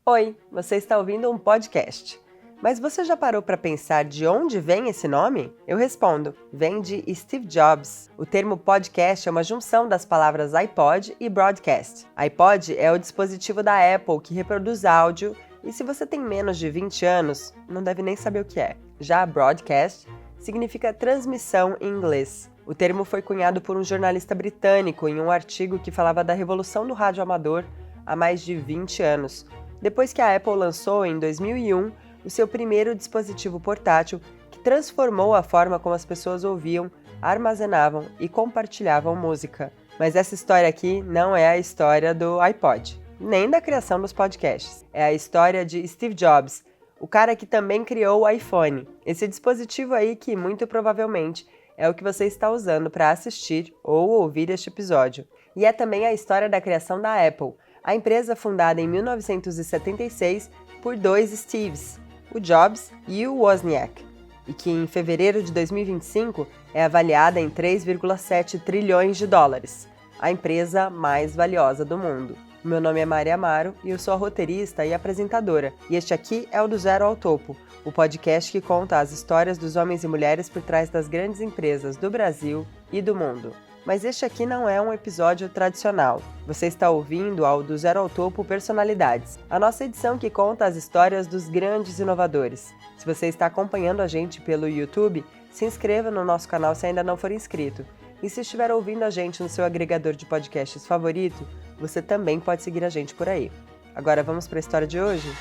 Oi, você está ouvindo um podcast. Mas você já parou para pensar de onde vem esse nome? Eu respondo, vem de Steve Jobs. O termo podcast é uma junção das palavras iPod e broadcast. iPod é o dispositivo da Apple que reproduz áudio e se você tem menos de 20 anos, não deve nem saber o que é. Já broadcast significa transmissão em inglês. O termo foi cunhado por um jornalista britânico em um artigo que falava da revolução do rádio amador há mais de 20 anos, depois que a Apple lançou, em 2001, o seu primeiro dispositivo portátil que transformou a forma como as pessoas ouviam, armazenavam e compartilhavam música. Mas essa história aqui não é a história do iPod, nem da criação dos podcasts. É a história de Steve Jobs, o cara que também criou o iPhone, esse dispositivo aí que muito provavelmente é o que você está usando para assistir ou ouvir este episódio. E é também a história da criação da Apple, a empresa fundada em 1976 por dois Steves, o Jobs e o Wozniak, e que em fevereiro de 2025 é avaliada em 3,7 trilhões de dólares, a empresa mais valiosa do mundo. Meu nome é Maria Amaro e eu sou a roteirista e apresentadora, e este aqui é o Do Zero ao Topo, o podcast que conta as histórias dos homens e mulheres por trás das grandes empresas do Brasil e do mundo. Mas este aqui não é um episódio tradicional. Você está ouvindo ao Do Zero ao Topo Personalidades, a nossa edição que conta as histórias dos grandes inovadores. Se você está acompanhando a gente pelo YouTube, se inscreva no nosso canal se ainda não for inscrito. E se estiver ouvindo a gente no seu agregador de podcasts favorito, você também pode seguir a gente por aí. Agora vamos para a história de hoje?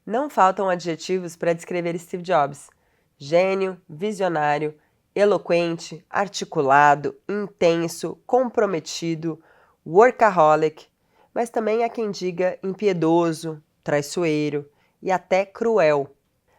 Não faltam adjetivos para descrever Steve Jobs. Gênio, visionário, eloquente, articulado, intenso, comprometido, workaholic, mas também há quem diga impiedoso, traiçoeiro e até cruel.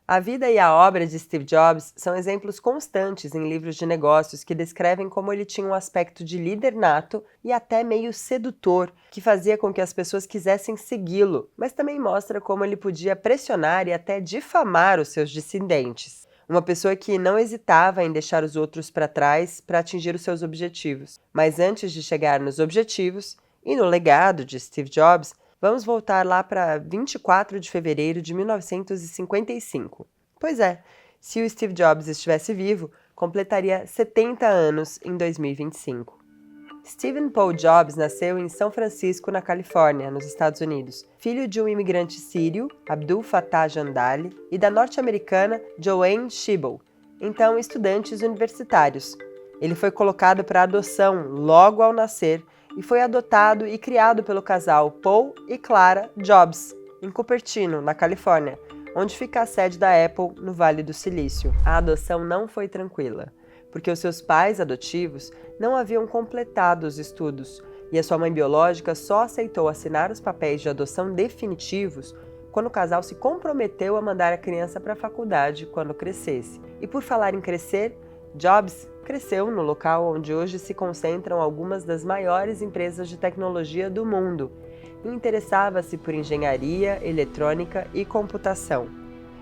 A vida e a obra de Steve Jobs são exemplos constantes em livros de negócios que descrevem como ele tinha um aspecto de líder nato e até meio sedutor, que fazia com que as pessoas quisessem segui-lo, mas também mostra como ele podia pressionar e até difamar os seus dissidentes. Uma pessoa que não hesitava em deixar os outros para trás para atingir os seus objetivos. Mas antes de chegar nos objetivos e no legado de Steve Jobs, vamos voltar lá para 24 de fevereiro de 1955. Pois é, se o Steve Jobs estivesse vivo, completaria 70 anos em 2025. Stephen Paul Jobs nasceu em São Francisco, na Califórnia, nos Estados Unidos, filho de um imigrante sírio, Abdul Fattah Jandali, e da norte-americana Joanne Schiebel, então estudantes universitários. Ele foi colocado para adoção logo ao nascer e foi adotado e criado pelo casal Paul e Clara Jobs, em Cupertino, na Califórnia, onde fica a sede da Apple, no Vale do Silício. A adoção não foi tranquila, porque os seus pais adotivos não haviam completado os estudos e a sua mãe biológica só aceitou assinar os papéis de adoção definitivos quando o casal se comprometeu a mandar a criança para a faculdade quando crescesse. E por falar em crescer, Jobs cresceu no local onde hoje se concentram algumas das maiores empresas de tecnologia do mundo e interessava-se por engenharia, eletrônica e computação.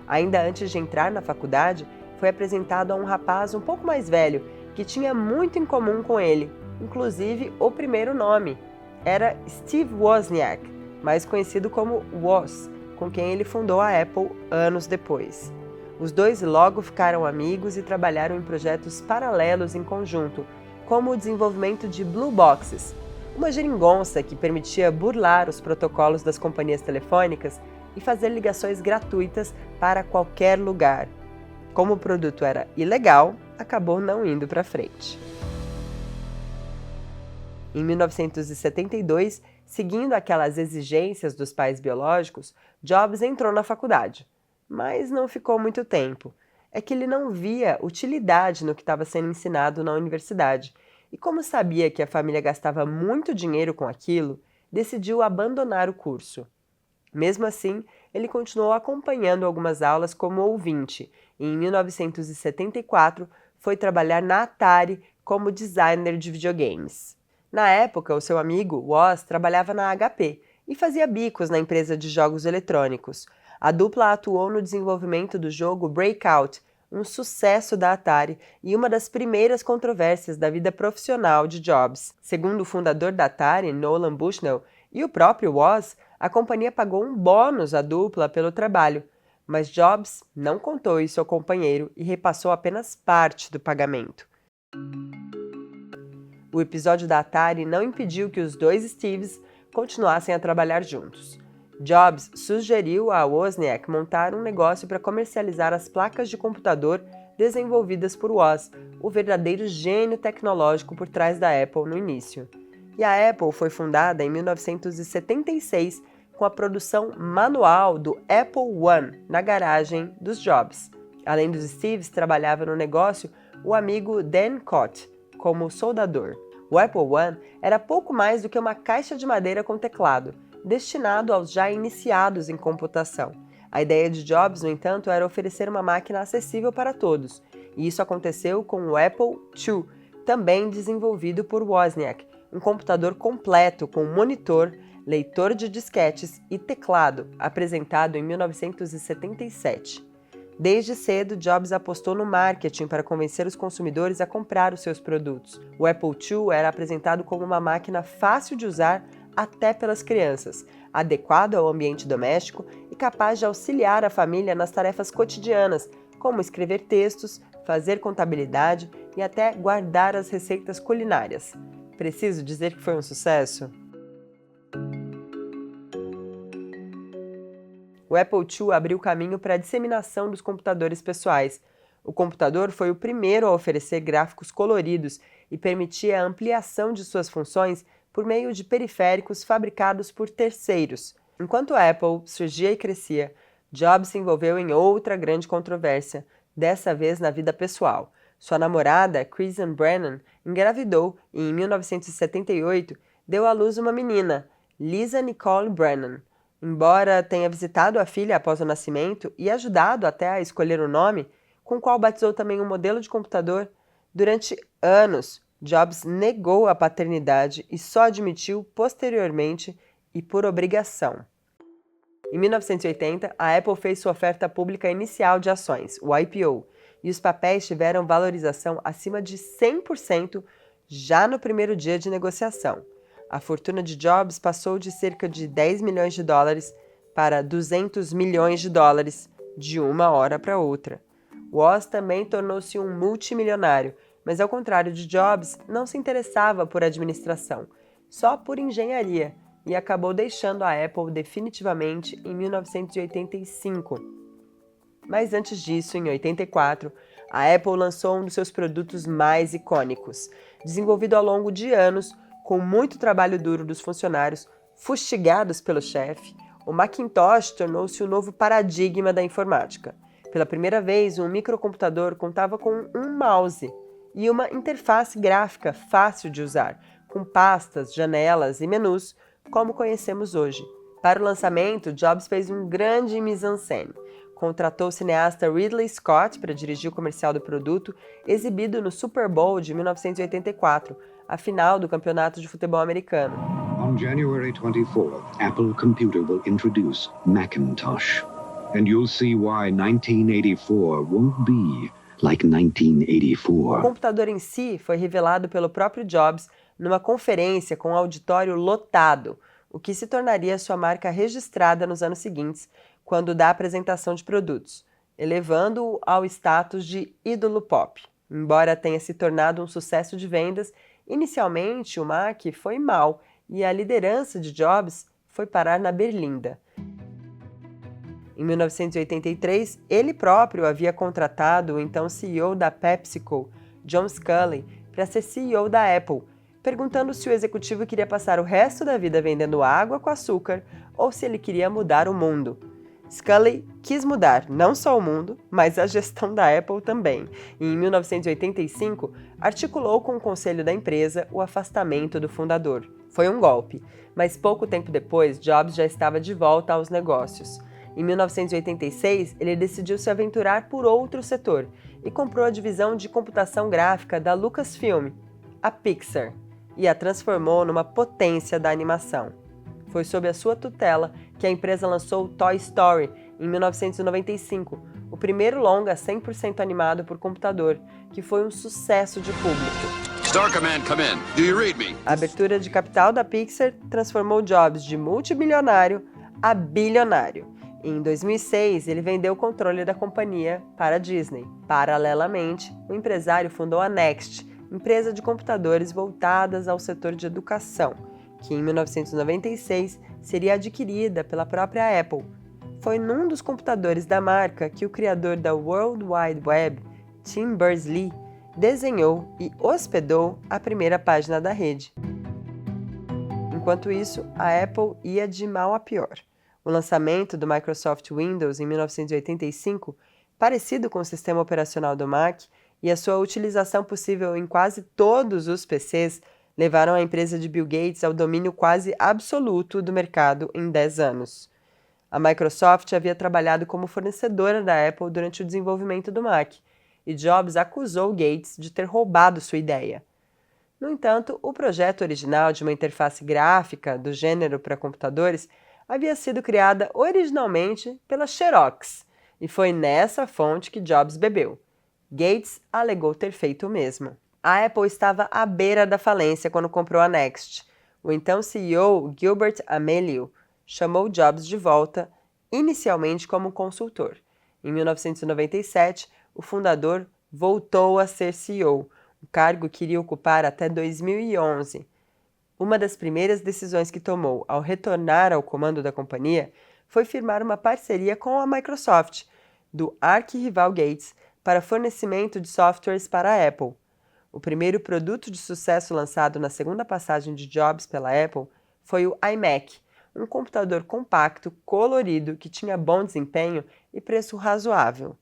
Ainda antes de entrar na faculdade, foi apresentado a um rapaz um pouco mais velho que tinha muito em comum com ele, inclusive o primeiro nome. Era Steve Wozniak, mais conhecido como Woz, com quem ele fundou a Apple anos depois. Os dois logo ficaram amigos e trabalharam em projetos paralelos em conjunto, como o desenvolvimento de Blue Boxes, uma geringonça que permitia burlar os protocolos das companhias telefônicas e fazer ligações gratuitas para qualquer lugar. Como o produto era ilegal, acabou não indo para frente. Em 1972, seguindo aquelas exigências dos pais biológicos, Jobs entrou na faculdade. Mas não ficou muito tempo. É que ele não via utilidade no que estava sendo ensinado na universidade. E como sabia que a família gastava muito dinheiro com aquilo, decidiu abandonar o curso. Mesmo assim, ele continuou acompanhando algumas aulas como ouvinte e em 1974 foi trabalhar na Atari como designer de videogames. Na época, o seu amigo, Woz, trabalhava na HP e fazia bicos na empresa de jogos eletrônicos. A dupla atuou no desenvolvimento do jogo Breakout, um sucesso da Atari e uma das primeiras controvérsias da vida profissional de Jobs. Segundo o fundador da Atari, Nolan Bushnell, E o próprio Woz, a companhia pagou um bônus à dupla pelo trabalho, mas Jobs não contou isso ao companheiro e repassou apenas parte do pagamento. O episódio da Atari não impediu que os dois Steves continuassem a trabalhar juntos. Jobs sugeriu a Wozniak montar um negócio para comercializar as placas de computador desenvolvidas por Woz, o verdadeiro gênio tecnológico por trás da Apple no início. E a Apple foi fundada em 1976 com a produção manual do Apple I na garagem dos Jobs. Além dos Steves, trabalhava no negócio o amigo Dan Cott como soldador. O Apple I era pouco mais do que uma caixa de madeira com teclado, destinado aos já iniciados em computação. A ideia de Jobs, no entanto, era oferecer uma máquina acessível para todos, e isso aconteceu com o Apple II, também desenvolvido por Wozniak, um computador completo com monitor, leitor de disquetes e teclado, apresentado em 1977. Desde cedo, Jobs apostou no marketing para convencer os consumidores a comprar os seus produtos. O Apple II era apresentado como uma máquina fácil de usar até pelas crianças, adequado ao ambiente doméstico e capaz de auxiliar a família nas tarefas cotidianas, como escrever textos, fazer contabilidade e até guardar as receitas culinárias. Preciso dizer que foi um sucesso? O Apple II abriu caminho para a disseminação dos computadores pessoais. O computador foi o primeiro a oferecer gráficos coloridos e permitia a ampliação de suas funções por meio de periféricos fabricados por terceiros. Enquanto a Apple surgia e crescia, Jobs se envolveu em outra grande controvérsia, dessa vez na vida pessoal. Sua namorada, Kristen Brennan, engravidou e, em 1978, deu à luz uma menina, Lisa Nicole Brennan. Embora tenha visitado a filha após o nascimento e ajudado até a escolher o nome, com o qual batizou também um modelo de computador, durante anos, Jobs negou a paternidade e só admitiu posteriormente e por obrigação. Em 1980, a Apple fez sua oferta pública inicial de ações, o IPO, e os papéis tiveram valorização acima de 100% já no primeiro dia de negociação. A fortuna de Jobs passou de cerca de 10 milhões de dólares para 200 milhões de dólares de uma hora para outra. Woz também tornou-se um multimilionário, mas ao contrário de Jobs, não se interessava por administração, só por engenharia, e acabou deixando a Apple definitivamente em 1985. Mas antes disso, em 84, a Apple lançou um dos seus produtos mais icônicos, desenvolvido ao longo de anos, com muito trabalho duro dos funcionários, fustigados pelo chefe. O Macintosh tornou-se o novo paradigma da informática. Pela primeira vez, um microcomputador contava com um mouse e uma interface gráfica fácil de usar, com pastas, janelas e menus, como conhecemos hoje. Para o lançamento, Jobs fez um grande mise-en-scène. Contratou o cineasta Ridley Scott para dirigir o comercial do produto, exibido no Super Bowl de 1984, a final do campeonato de futebol americano. On January 24th, Apple Computer will introduce Macintosh. And you'll see why 1984 won't be like 1984. O computador em si foi revelado pelo próprio Jobs numa conferência com um auditório lotado, o que se tornaria sua marca registrada nos anos seguintes, quando da apresentação de produtos, elevando-o ao status de ídolo pop. Embora tenha se tornado um sucesso de vendas, inicialmente o Mac foi mal e a liderança de Jobs foi parar na berlinda. Em 1983, ele próprio havia contratado o então CEO da PepsiCo, John Sculley, para ser CEO da Apple, perguntando se o executivo queria passar o resto da vida vendendo água com açúcar ou se ele queria mudar o mundo. Sculley quis mudar não só o mundo, mas a gestão da Apple também, e em 1985 articulou com o conselho da empresa o afastamento do fundador. Foi um golpe, mas pouco tempo depois Jobs já estava de volta aos negócios. Em 1986, ele decidiu se aventurar por outro setor e comprou a divisão de computação gráfica da Lucasfilm, a Pixar, e a transformou numa potência da animação. Foi sob a sua tutela que a empresa lançou Toy Story em 1995, o primeiro longa 100% animado por computador, que foi um sucesso de público. Star Command, come in. Do you read me? A abertura de capital da Pixar transformou Jobs de multimilionário a bilionário. Em 2006, ele vendeu o controle da companhia para a Disney. Paralelamente, o empresário fundou a Next, empresa de computadores voltadas ao setor de educação, que em 1996 seria adquirida pela própria Apple. Foi num dos computadores da marca que o criador da World Wide Web, Tim Berners-Lee, desenhou e hospedou a primeira página da rede. Enquanto isso, a Apple ia de mal a pior. O lançamento do Microsoft Windows em 1985, parecido com o sistema operacional do Mac, e a sua utilização possível em quase todos os PCs, levaram a empresa de Bill Gates ao domínio quase absoluto do mercado em 10 anos. A Microsoft havia trabalhado como fornecedora da Apple durante o desenvolvimento do Mac, e Jobs acusou Gates de ter roubado sua ideia. No entanto, o projeto original de uma interface gráfica do gênero para computadores havia sido criada originalmente pela Xerox, e foi nessa fonte que Jobs bebeu. Gates alegou ter feito o mesmo. A Apple estava à beira da falência quando comprou a Next. O então CEO Gilbert Amelio chamou Jobs de volta, inicialmente como consultor. Em 1997, o fundador voltou a ser CEO, um cargo que iria ocupar até 2011. Uma das primeiras decisões que tomou ao retornar ao comando da companhia foi firmar uma parceria com a Microsoft, do arquirrival Gates, para fornecimento de softwares para a Apple. O primeiro produto de sucesso lançado na segunda passagem de Jobs pela Apple foi o iMac, um computador compacto, colorido, que tinha bom desempenho e preço razoável.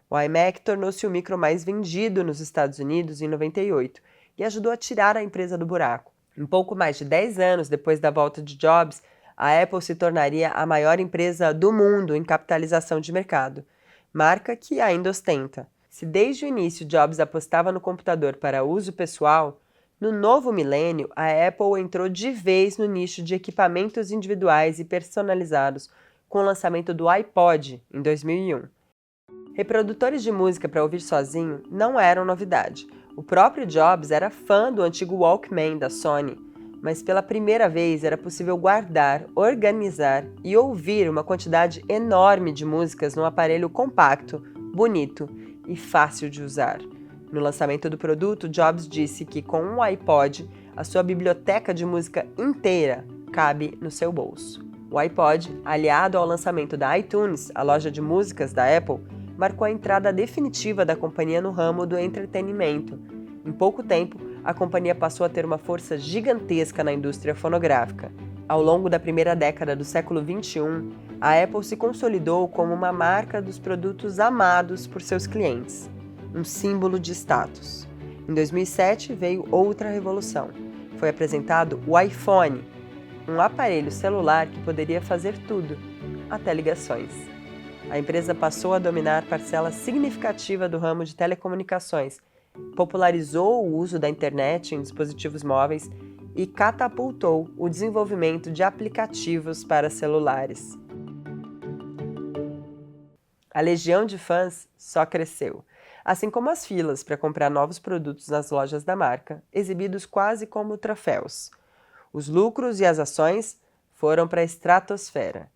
O iMac tornou-se o micro mais vendido nos Estados Unidos em 98 e ajudou a tirar a empresa do buraco. Um pouco mais de 10 anos depois da volta de Jobs, a Apple se tornaria a maior empresa do mundo em capitalização de mercado, marca que ainda ostenta. Se desde o início Jobs apostava no computador para uso pessoal, no novo milênio a Apple entrou de vez no nicho de equipamentos individuais e personalizados com o lançamento do iPod em 2001. Reprodutores de música para ouvir sozinho não eram novidade. O próprio Jobs era fã do antigo Walkman da Sony, mas pela primeira vez era possível guardar, organizar e ouvir uma quantidade enorme de músicas num aparelho compacto, bonito e fácil de usar. No lançamento do produto, Jobs disse que com um iPod, a sua biblioteca de música inteira cabe no seu bolso. O iPod, aliado ao lançamento da iTunes, a loja de músicas da Apple, marcou a entrada definitiva da companhia no ramo do entretenimento. Em pouco tempo, a companhia passou a ter uma força gigantesca na indústria fonográfica. Ao longo da primeira década do século XXI, a Apple se consolidou como uma marca dos produtos amados por seus clientes, um símbolo de status. Em 2007 veio outra revolução. Foi apresentado o iPhone, um aparelho celular que poderia fazer tudo, até ligações. A empresa passou a dominar parcela significativa do ramo de telecomunicações, popularizou o uso da internet em dispositivos móveis e catapultou o desenvolvimento de aplicativos para celulares. A legião de fãs só cresceu, assim como as filas para comprar novos produtos nas lojas da marca, exibidos quase como troféus. Os lucros e as ações foram para a estratosfera.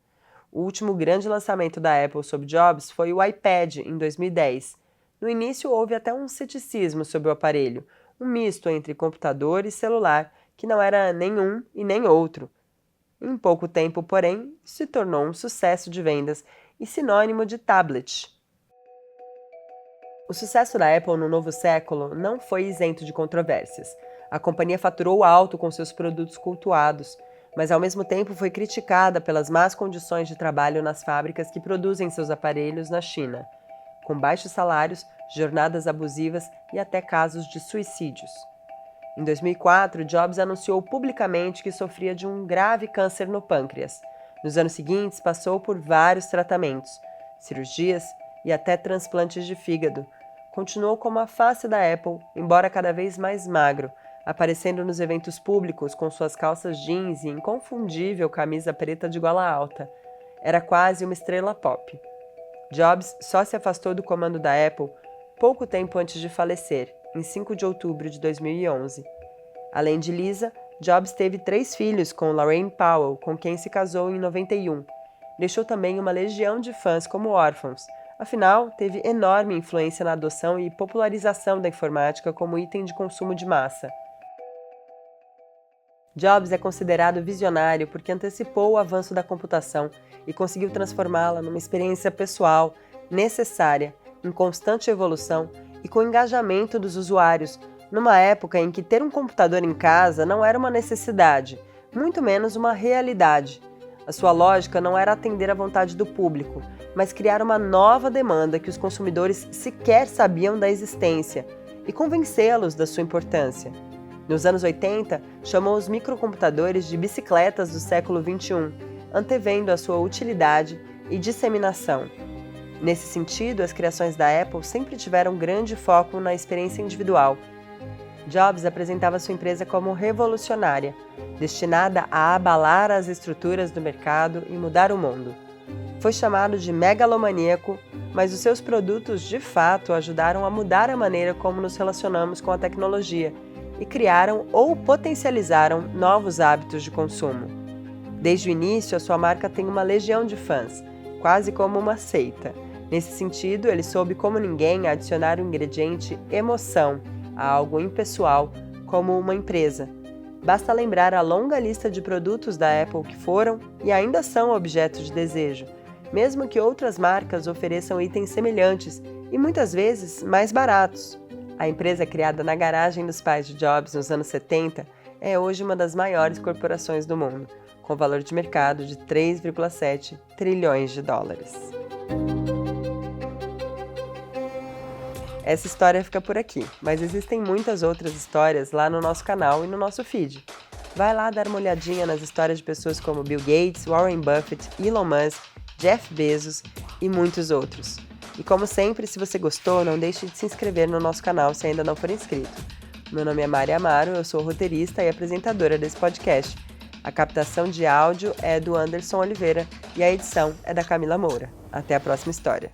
O último grande lançamento da Apple sob Jobs foi o iPad, em 2010. No início, houve até um ceticismo sobre o aparelho, um misto entre computador e celular, que não era nem um e nem outro. Em pouco tempo, porém, se tornou um sucesso de vendas e sinônimo de tablet. O sucesso da Apple no novo século não foi isento de controvérsias. A companhia faturou alto com seus produtos cultuados, mas ao mesmo tempo foi criticada pelas más condições de trabalho nas fábricas que produzem seus aparelhos na China, com baixos salários, jornadas abusivas e até casos de suicídios. Em 2004, Jobs anunciou publicamente que sofria de um grave câncer no pâncreas. Nos anos seguintes, passou por vários tratamentos, cirurgias e até transplantes de fígado. Continuou como a face da Apple, embora cada vez mais magro, aparecendo nos eventos públicos com suas calças jeans e inconfundível camisa preta de gola alta. Era quase uma estrela pop. Jobs só se afastou do comando da Apple pouco tempo antes de falecer, em 5 de outubro de 2011. Além de Lisa, Jobs teve 3 filhos com Laurene Powell, com quem se casou em 91. Deixou também uma legião de fãs como órfãos. Afinal, teve enorme influência na adoção e popularização da informática como item de consumo de massa. Jobs é considerado visionário porque antecipou o avanço da computação e conseguiu transformá-la numa experiência pessoal, necessária, em constante evolução e com engajamento dos usuários, numa época em que ter um computador em casa não era uma necessidade, muito menos uma realidade. A sua lógica não era atender à vontade do público, mas criar uma nova demanda que os consumidores sequer sabiam da existência e convencê-los da sua importância. Nos anos 80, chamou os microcomputadores de bicicletas do século XXI, antevendo a sua utilidade e disseminação. Nesse sentido, as criações da Apple sempre tiveram grande foco na experiência individual. Jobs apresentava sua empresa como revolucionária, destinada a abalar as estruturas do mercado e mudar o mundo. Foi chamado de megalomaníaco, mas os seus produtos de fato ajudaram a mudar a maneira como nos relacionamos com a tecnologia e criaram ou potencializaram novos hábitos de consumo. Desde o início, a sua marca tem uma legião de fãs, quase como uma seita. Nesse sentido, ele soube como ninguém adicionar o ingrediente emoção a algo impessoal, como uma empresa. Basta lembrar a longa lista de produtos da Apple que foram e ainda são objeto de desejo, mesmo que outras marcas ofereçam itens semelhantes e muitas vezes mais baratos. A empresa criada na garagem dos pais de Jobs nos anos 70 é hoje uma das maiores corporações do mundo, com valor de mercado de 3,7 trilhões de dólares. Essa história fica por aqui, mas existem muitas outras histórias lá no nosso canal e no nosso feed. Vai lá dar uma olhadinha nas histórias de pessoas como Bill Gates, Warren Buffett, Elon Musk, Jeff Bezos e muitos outros. E como sempre, se você gostou, não deixe de se inscrever no nosso canal se ainda não for inscrito. Meu nome é Mari Amaro, eu sou roteirista e apresentadora desse podcast. A captação de áudio é do Anderson Oliveira e a edição é da Camila Moura. Até a próxima história.